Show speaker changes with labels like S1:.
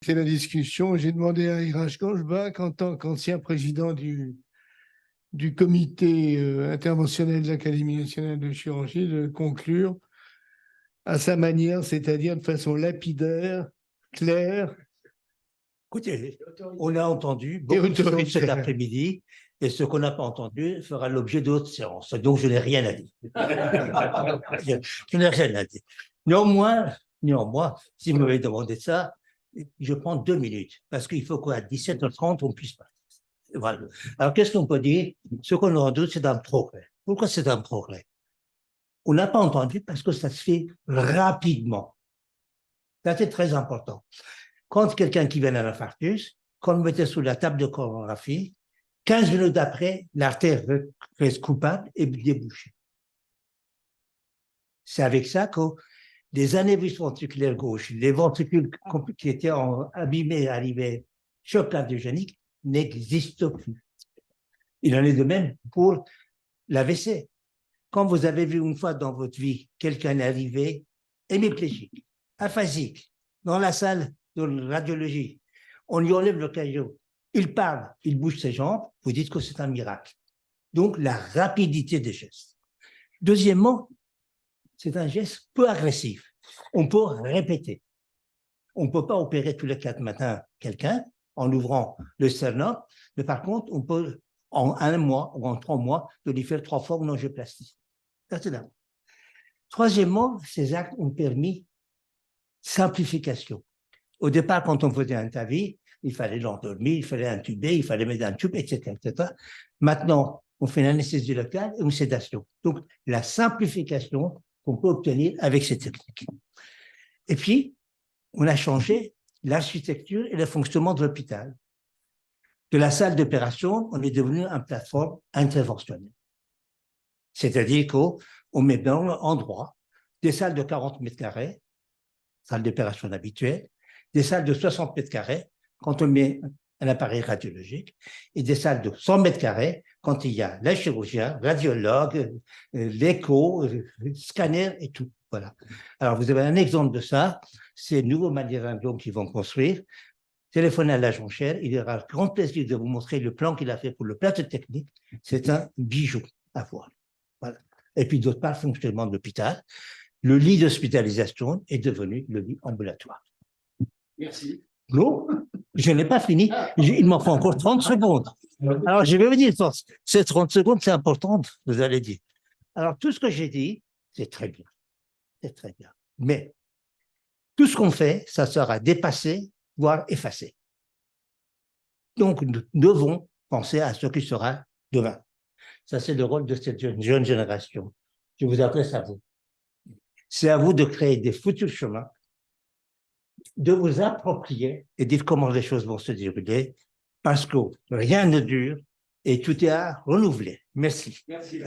S1: C'est la discussion. J'ai demandé à Iraj Ganjbach, en tant qu'ancien président du comité interventionnel de l'Académie nationale de chirurgie, de conclure à sa manière, c'est-à-dire de façon lapidaire, claire.
S2: Écoutez, on a entendu beaucoup de choses cet après-midi, et ce qu'on n'a pas entendu fera l'objet d'autres séances. Donc, je n'ai rien à dire. Je n'ai rien à dire. Néanmoins, si vous m'avez demandé ça, je prends 2 minutes, parce qu'il faut qu'à 17h30, on puisse partir. Voilà. Alors, qu'est-ce qu'on peut dire? Ce qu'on aura doute, c'est un progrès. Pourquoi c'est un progrès? On n'a pas entendu parce que ça se fait rapidement. Ça, c'est très important. Quand quelqu'un qui vient d'un infarctus, quand on le mettait sous la table de colonographie, 15 minutes après, l'artère reste coupable et débouchée. C'est avec ça que les anévrismes ventriculaires gauche, les ventricules qui étaient abîmés, arrivés, choc cardiogénique, n'existent plus. Il en est de même pour l'AVC. Quand vous avez vu une fois dans votre vie quelqu'un arriver hémiplégique, aphasique, dans la salle de radiologie, on lui enlève le caillot, il parle, il bouge ses jambes, vous dites que c'est un miracle. Donc, la rapidité des gestes. Deuxièmement, c'est un geste peu agressif. On peut répéter. On ne peut pas opérer tous les 4 matins quelqu'un en ouvrant le sternum, mais par contre, on peut, en 1 mois ou en 3 mois, de lui faire 3 fois une angioplastie. Ça, c'est là. Troisièmement, ces actes ont permis simplification. Au départ, quand on faisait un TAVI, il fallait l'endormir, il fallait intuber, il fallait mettre un tube, etc., etc. Maintenant, on fait une anesthésie locale et une sédation. Donc, la simplification qu'on peut obtenir avec ces techniques. Et puis, on a changé l'architecture et le fonctionnement de l'hôpital. De la salle d'opération, on est devenu une plateforme interventionnelle. C'est-à-dire qu'on met dans l'endroit des salles de 40 mètres carrés, salles d'opération habituelles, des salles de 60 mètres carrés quand on met un appareil radiologique et des salles de 100 mètres carrés quand il y a les chirurgiens, radiologues, l'écho, scanner et tout. Voilà. Alors, vous avez un exemple de ça, c'est Nouveau Magnésium qu'ils vont construire. Téléphonez à l'agent Cher, il aura le grand plaisir de vous montrer le plan qu'il a fait pour le plateau technique. C'est un bijou à voir. Voilà. Et puis, d'autre part, fonctionnement de l'hôpital. Le lit d'hospitalisation est devenu le lit ambulatoire.
S3: Merci.
S2: Non, je n'ai pas fini. Il m'en faut encore 30 secondes. Alors, je vais vous dire, ces 30 secondes, c'est important, vous allez dire. Alors, tout ce que j'ai dit, c'est très bien. C'est très bien. Mais tout ce qu'on fait, ça sera dépassé, voire effacé. Donc, nous devons penser à ce qui sera demain. Ça, c'est le rôle de cette jeune génération. Je vous adresse à vous. C'est à vous de créer des futurs chemins, de vous approprier et dire comment les choses vont se dérouler, parce que rien ne dure et tout est à renouveler. Merci.
S3: Merci.